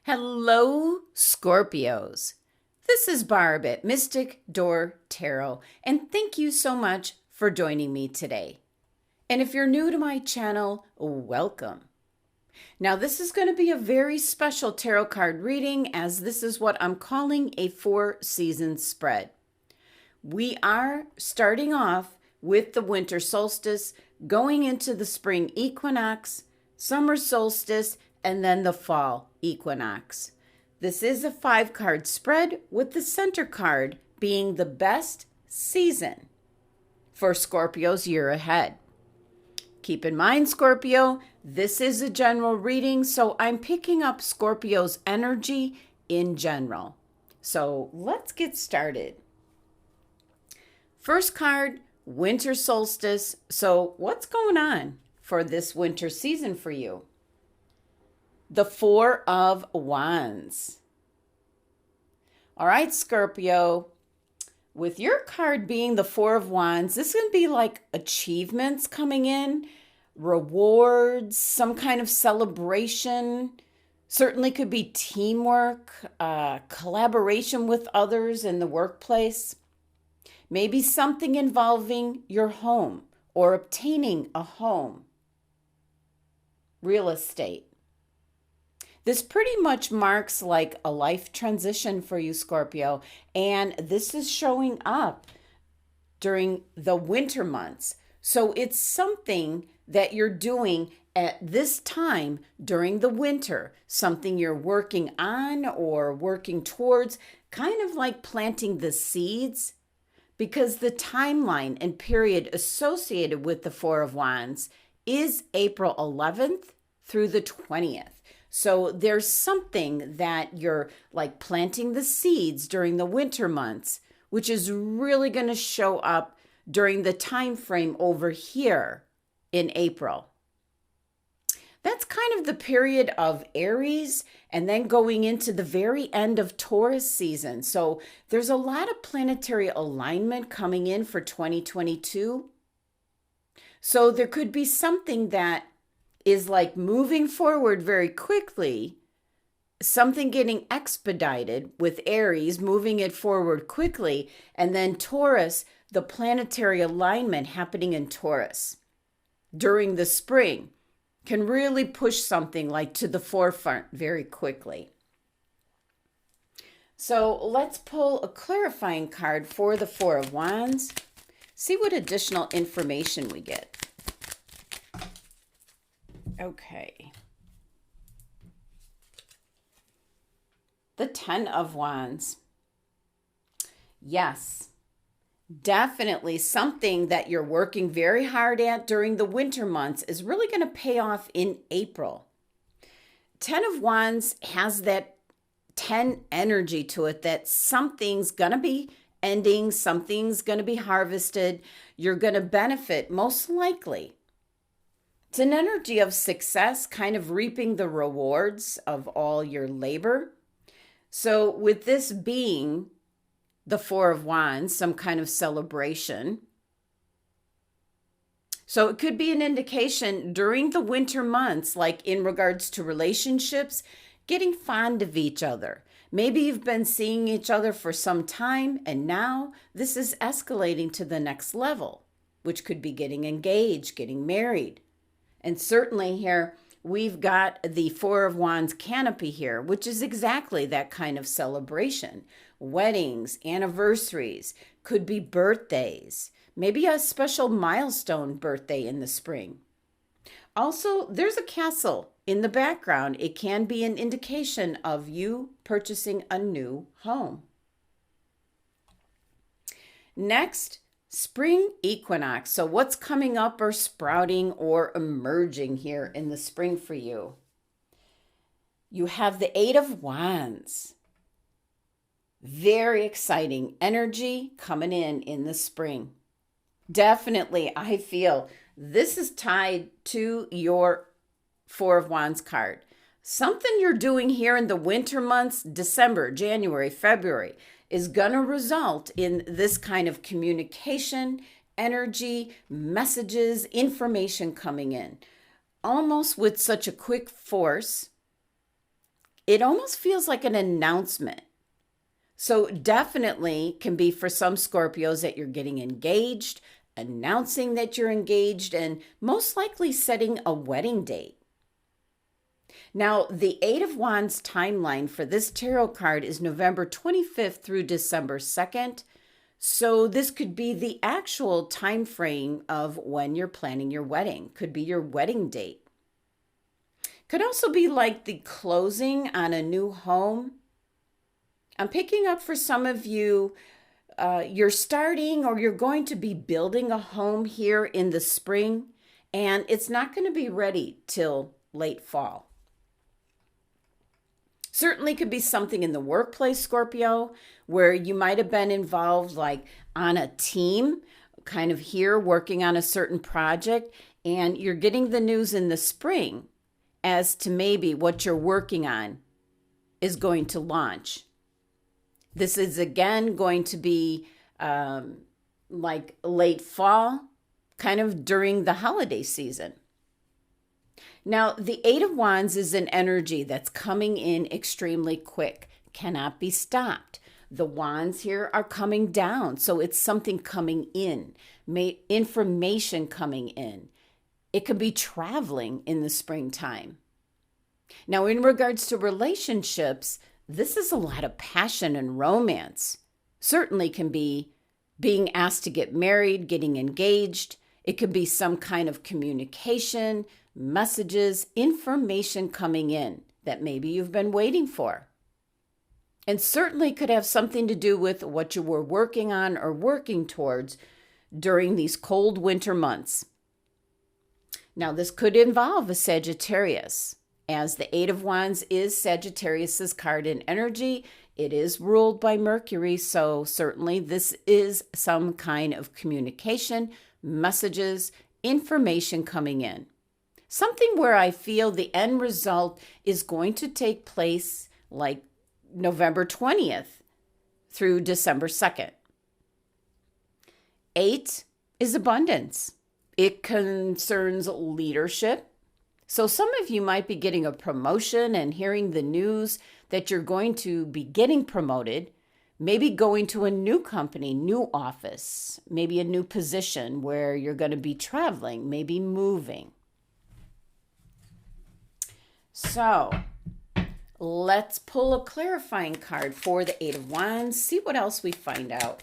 Hello, Scorpios. This is Barb at Mystic Door Tarot, and thank you so much for joining me today. And if you're new to my channel, welcome. Now, this is going to be a very special tarot card reading, as this is what I'm calling a 4-season spread. We are starting off with the winter solstice, going into the spring equinox, summer solstice, and then the fall equinox. This is a 5-card spread, with the center card being the best season for Scorpio's year ahead. Keep in mind, Scorpio, this is a general reading, so I'm picking up Scorpio's energy in general. So let's get started. First card, winter solstice. So what's going on for this winter season for you? The 4 of Wands. All right, Scorpio, with your card being the 4 of Wands, this is going to be like achievements coming in, rewards, some kind of celebration. Certainly could be teamwork, collaboration with others in the workplace. Maybe something involving your home or obtaining a home. Real estate. This pretty much marks like a life transition for you, Scorpio, and this is showing up during the winter months. So it's something that you're doing at this time during the winter, something you're working on or working towards, kind of like planting the seeds, because the timeline and period associated with the 4 of Wands is April 11th through the 20th. So there's something that you're like planting the seeds during the winter months, which is really going to show up during the time frame over here in April. That's kind of the period of Aries and then going into the very end of Taurus season. So there's a lot of planetary alignment coming in for 2022. So there could be something that is like moving forward very quickly, something getting expedited with Aries, moving it forward quickly, and then Taurus, the planetary alignment happening in Taurus during the spring can really push something like to the forefront very quickly. So let's pull a clarifying card for the 4 of Wands, see what additional information we get. Okay. The 10 of Wands. Yes, definitely something that you're working very hard at during the winter months is really going to pay off in April. 10 of Wands has that 10 energy to it, that something's going to be ending, something's going to be harvested. You're going to benefit most likely. It's an energy of success, kind of reaping the rewards of all your labor. So with this being the 4 of Wands, some kind of celebration. So it could be an indication during the winter months, like in regards to relationships, getting fond of each other. Maybe you've been seeing each other for some time, and now this is escalating to the next level, which could be getting engaged, getting married. And certainly here, we've got the 4 of Wands canopy here, which is exactly that kind of celebration. Weddings, anniversaries, could be birthdays, maybe a special milestone birthday in the spring. Also, there's a castle in the background. It can be an indication of you purchasing a new home. Next, spring equinox. So what's coming up or sprouting or emerging here in the spring for you? You have the 8 of Wands. Very exciting energy coming in the spring. Definitely, I feel this is tied to your 4 of Wands card. Something you're doing here in the winter months, December, January, February, is going to result in this kind of communication, energy, messages, information coming in, almost with such a quick force. It almost feels like an announcement. So definitely can be for some Scorpios that you're getting engaged, announcing that you're engaged, and most likely setting a wedding date. Now, the Eight of Wands timeline for this tarot card is November 25th through December 2nd. So this could be the actual time frame of when you're planning your wedding. Could be your wedding date. Could also be like the closing on a new home. I'm picking up for some of you, you're starting or you're going to be building a home here in the spring, and it's not going to be ready till late fall. Certainly could be something in the workplace, Scorpio, where you might have been involved like on a team, kind of here working on a certain project, and you're getting the news in the spring as to maybe what you're working on is going to launch. This is again going to be like late fall, kind of during the holiday season. Now, the Eight of Wands is an energy that's coming in extremely quick, cannot be stopped. The wands here are coming down, so it's something coming in, information coming in. It could be traveling in the springtime. Now, in regards to relationships, this is a lot of passion and romance. Certainly can be being asked to get married, getting engaged. It could be some kind of communication, messages, information coming in that maybe you've been waiting for. And certainly could have something to do with what you were working on or working towards during these cold winter months. Now, this could involve a Sagittarius, as the Eight of Wands is Sagittarius's card in energy. It is ruled by Mercury, so certainly this is some kind of communication, messages, information coming in. Something where I feel the end result is going to take place like November 20th through December 2nd. 8 is abundance. It concerns leadership. So some of you might be getting a promotion and hearing the news that you're going to be getting promoted, maybe going to a new company, new office, maybe a new position where you're going to be traveling, maybe moving. So let's pull a clarifying card for the Eight of Wands, see what else we find out.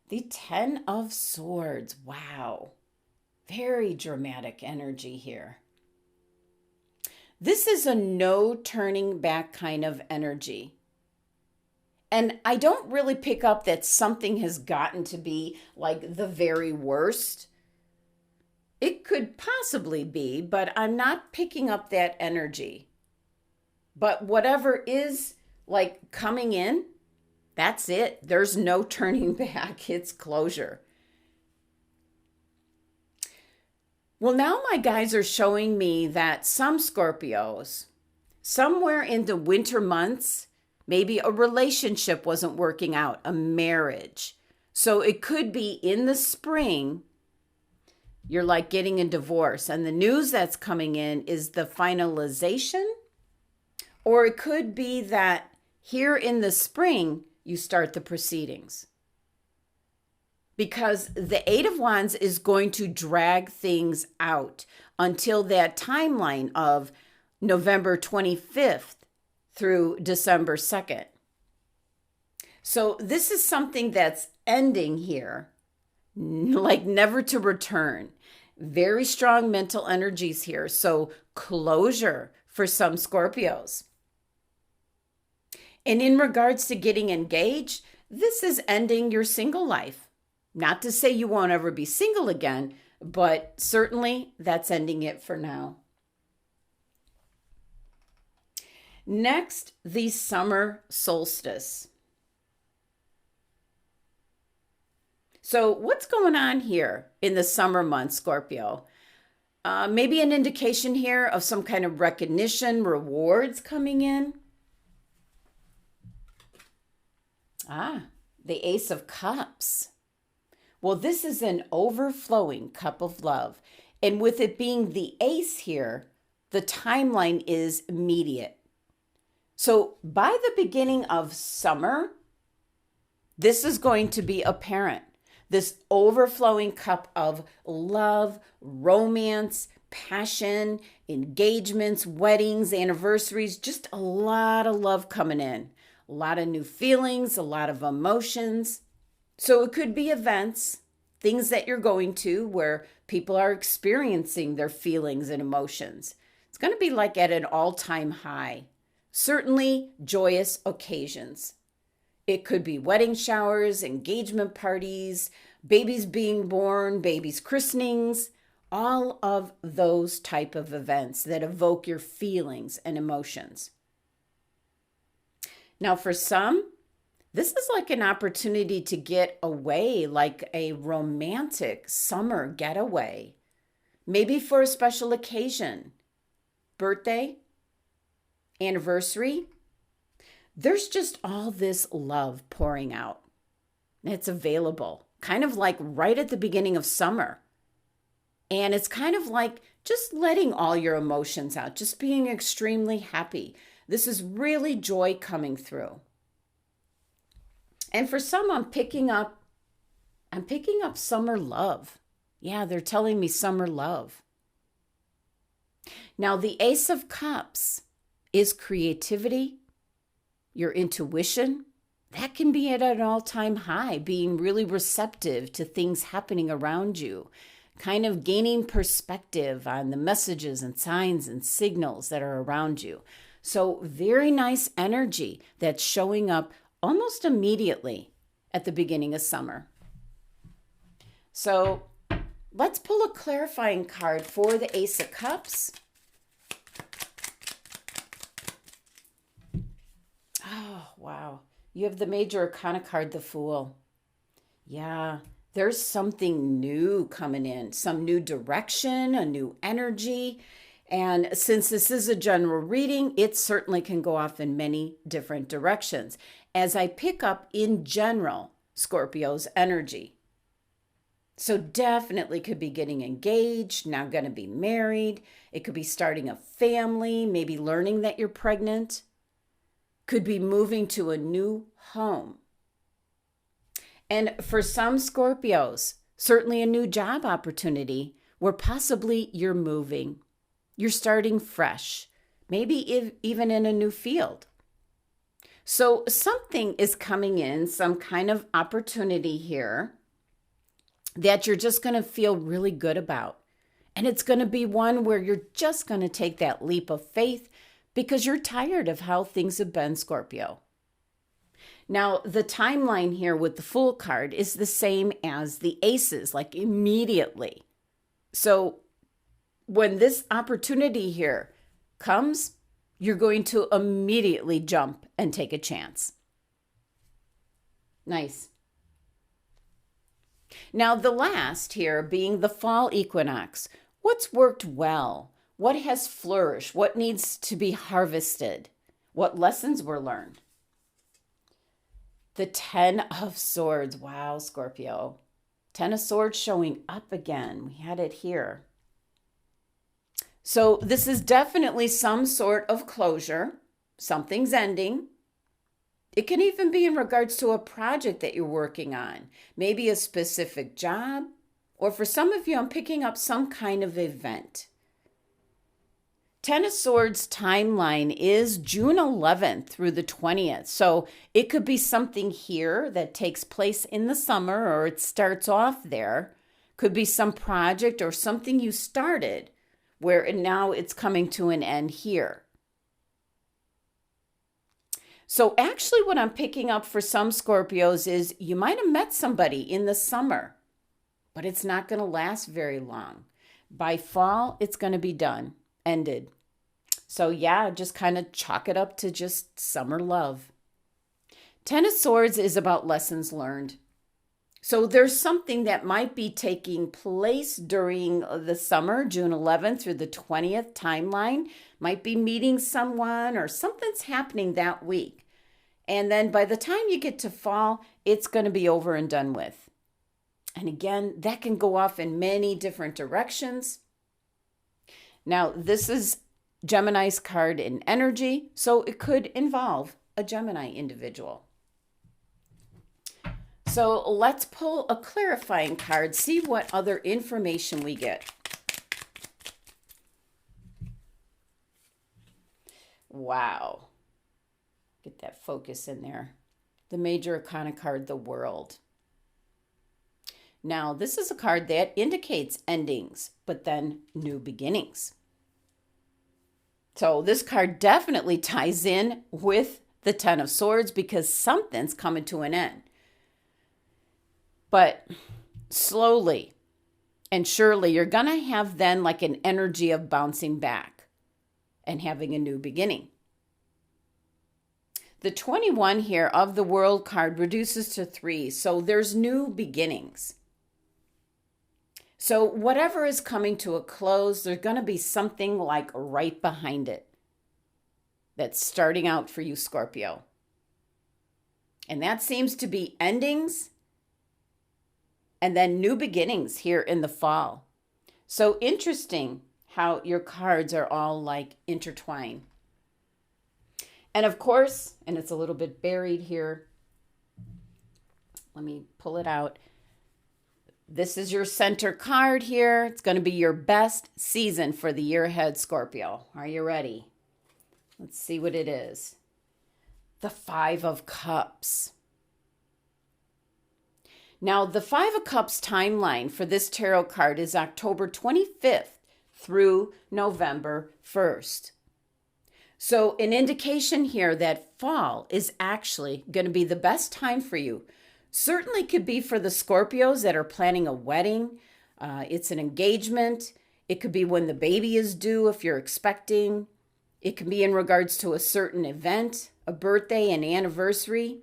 The Ten of Swords. Wow. Very dramatic energy here. This is a no turning back kind of energy. And I don't really pick up that something has gotten to be like the very worst. It could possibly be, but I'm not picking up that energy. But whatever is like coming in, that's it. There's no turning back. It's closure. Well, now my guys are showing me that some Scorpios, somewhere in the winter months, maybe a relationship wasn't working out, a marriage. So it could be in the spring, you're like getting a divorce, and the news that's coming in is the finalization. Or it could be that here in the spring, you start the proceedings. Because the Eight of Wands is going to drag things out until that timeline of November 25th through December 2nd. So this is something that's ending here, like never to return. Very strong mental energies here. So closure for some Scorpios. And in regards to getting engaged, this is ending your single life. Not to say you won't ever be single again, but certainly that's ending it for now. Next, the summer solstice. So what's going on here in the summer months, Scorpio? Maybe an indication here of some kind of recognition, rewards coming in. The Ace of Cups. Well, this is an overflowing cup of love. And with it being the ace here, the timeline is immediate. So by the beginning of summer, this is going to be apparent. This overflowing cup of love, romance, passion, engagements, weddings, anniversaries, just a lot of love coming in. A lot of new feelings, a lot of emotions. So it could be events, things that you're going to where people are experiencing their feelings and emotions. It's going to be like at an all-time high. Certainly joyous occasions. It could be wedding showers, engagement parties, babies being born, babies' christenings, all of those type of events that evoke your feelings and emotions. Now, for some, this is like an opportunity to get away, like a romantic summer getaway, maybe for a special occasion, birthday, anniversary. There's just all this love pouring out. It's available, kind of like right at the beginning of summer. And it's kind of like just letting all your emotions out, just being extremely happy. This is really joy coming through. And for some, I'm picking up summer love. Yeah, they're telling me summer love. Now, the Ace of Cups is creativity, your intuition. That can be at an all-time high, being really receptive to things happening around you, kind of gaining perspective on the messages and signs and signals that are around you. So very nice energy that's showing up almost immediately at the beginning of summer. So let's pull a clarifying card for the Ace of Cups. Oh, wow. You have the Major Arcana card, the Fool. Yeah, there's something new coming in, some new direction, a new energy. And since this is a general reading, it certainly can go off in many different directions as I pick up in general Scorpio's energy. So definitely could be getting engaged, now going to be married. It could be starting a family, maybe learning that you're pregnant. Could be moving to a new home. And for some Scorpios, certainly a new job opportunity where possibly you're moving. You're starting fresh, maybe even in a new field. So something is coming in, some kind of opportunity here that you're just going to feel really good about. And it's going to be one where you're just going to take that leap of faith because you're tired of how things have been, Scorpio. Now, the timeline here with the Fool card is the same as the Aces, like immediately. So when this opportunity here comes, you're going to immediately jump and take a chance. Nice. Now, the last here being the fall equinox. What's worked well? What has flourished? What needs to be harvested? What lessons were learned? The Ten of Swords. Wow, Scorpio. Ten of Swords showing up again. We had it here. So this is definitely some sort of closure. Something's ending. It can even be in regards to a project that you're working on. Maybe a specific job. Or for some of you, I'm picking up some kind of event. Ten of Swords timeline is June 11th through the 20th. So it could be something here that takes place in the summer or it starts off there. Could be some project or something you started where now it's coming to an end here. So actually what I'm picking up for some Scorpios is you might have met somebody in the summer, but it's not going to last very long. By fall, it's going to be done. Ended. So yeah, just kind of chalk it up to just summer love. Ten of Swords is about lessons learned. So there's something that might be taking place during the summer, June 11th through the 20th timeline. Might be meeting someone or something's happening that week. And then by the time you get to fall, it's going to be over and done with. And again, that can go off in many different directions. Now, this is Gemini's card in energy, so it could involve a Gemini individual. So let's pull a clarifying card, see what other information we get. Wow. Get that focus in there. The Major Arcana card, the World. Now, this is a card that indicates endings, but then new beginnings. So this card definitely ties in with the Ten of Swords because something's coming to an end. But slowly and surely, you're going to have then like an energy of bouncing back and having a new beginning. The 21 here of the World card reduces to 3, so there's new beginnings. So whatever is coming to a close, there's going to be something like right behind it that's starting out for you, Scorpio. And that seems to be endings and then new beginnings here in the fall. So interesting how your cards are all like intertwined. And of course, and it's a little bit buried here. Let me pull it out. This is your center card here. It's going to be your best season for the year ahead, Scorpio. Are you ready? Let's see what it is. The Five of Cups. Now, the Five of Cups timeline for this tarot card is October 25th through November 1st. So an indication here that fall is actually going to be the best time for you. Certainly could be for the Scorpios that are planning a wedding. It's an engagement. It could be when the baby is due if you're expecting. It can be in regards to a certain event, a birthday, an anniversary.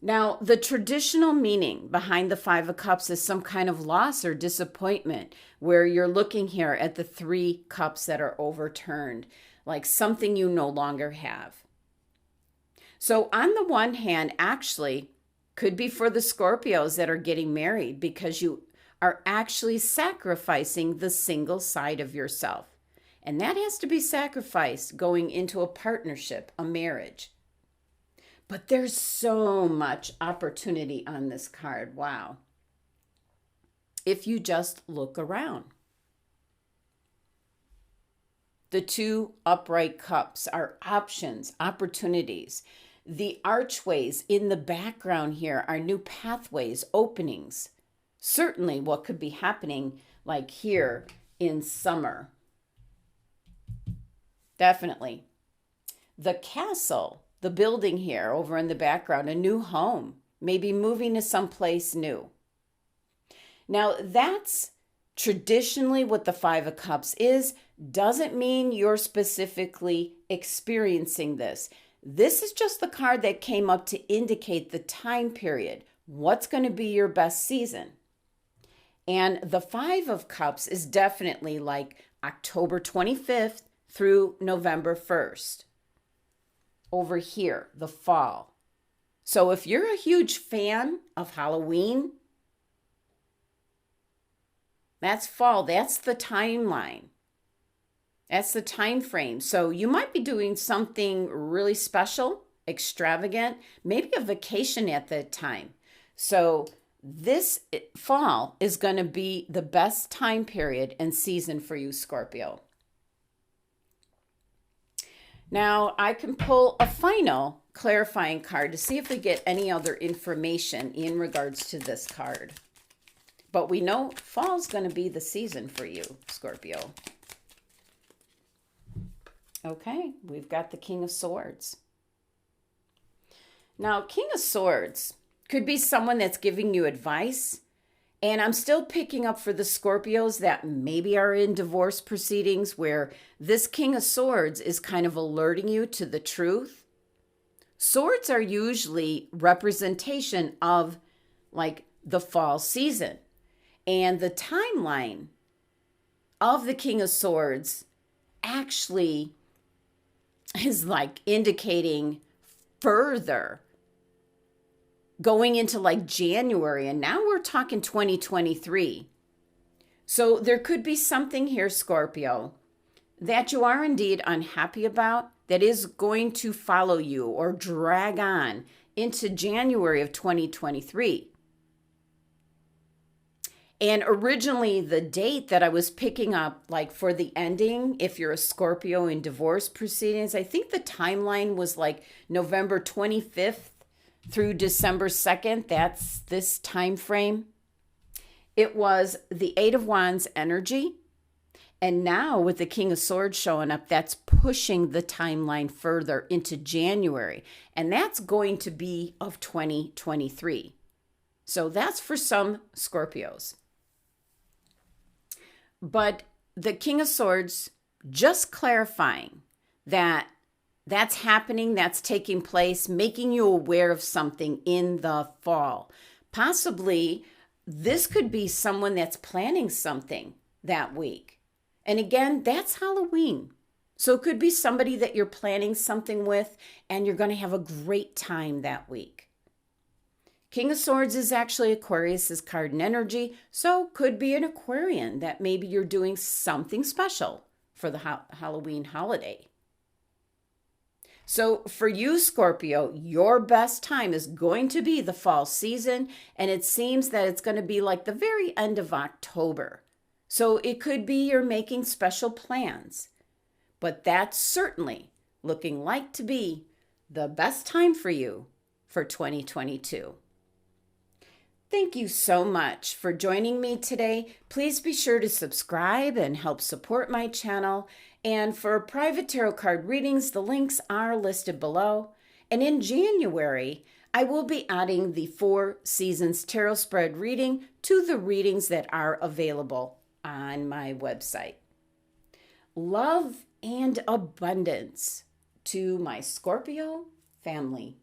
Now, the traditional meaning behind the Five of Cups is some kind of loss or disappointment, where you're looking here at the 3 cups that are overturned, like something you no longer have. So on the one hand, actually, could be for the Scorpios that are getting married because you are actually sacrificing the single side of yourself. And that has to be sacrificed going into a partnership, a marriage. But there's so much opportunity on this card. Wow. If you just look around. The 2 upright cups are options, opportunities. The archways in the background here are new pathways, openings. Certainly what could be happening like here in summer. Definitely. The castle, the building here over in the background, a new home, maybe moving to someplace new. Now that's traditionally what the Five of Cups is. Doesn't mean you're specifically experiencing this. This is just the card that came up to indicate the time period. What's going to be your best season? And the Five of Cups is definitely like October 25th through November 1st. Over here, the fall. So if you're a huge fan of Halloween, that's fall. That's the timeline. That's the time frame. So you might be doing something really special, extravagant, maybe a vacation at that time. So this fall is going to be the best time period and season for you, Scorpio. Now I can pull a final clarifying card to see if we get any other information in regards to this card. But we know fall's going to be the season for you, Scorpio. Okay, we've got the King of Swords. Now, King of Swords could be someone that's giving you advice. And I'm still picking up for the Scorpios that maybe are in divorce proceedings where this King of Swords is kind of alerting you to the truth. Swords are usually representation of like the fall season. And the timeline of the King of Swords actually is like indicating further going into like January, and now we're talking 2023. So there could be something here, Scorpio, that you are indeed unhappy about that is going to follow you or drag on into January of 2023. And originally, the date that I was picking up, like for the ending, if you're a Scorpio in divorce proceedings, I think the timeline was like November 25th through December 2nd. That's this time frame. It was the Eight of Wands energy. And now with the King of Swords showing up, that's pushing the timeline further into January. And that's going to be of 2023. So that's for some Scorpios. But the King of Swords, just clarifying that that's happening, that's taking place, making you aware of something in the fall. Possibly, this could be someone that's planning something that week. And again, that's Halloween. So it could be somebody that you're planning something with, and you're going to have a great time that week. King of Swords is actually Aquarius's card in energy, so could be an Aquarian that maybe you're doing something special for the Halloween holiday. So for you, Scorpio, your best time is going to be the fall season, and it seems that it's going to be like the very end of October. So it could be you're making special plans, but that's certainly looking like to be the best time for you for 2022. Thank you so much for joining me today. Please be sure to subscribe and help support my channel. And for private tarot card readings, the links are listed below. And in January, I will be adding the 4 Seasons Tarot Spread reading to the readings that are available on my website. Love and abundance to my Scorpio family.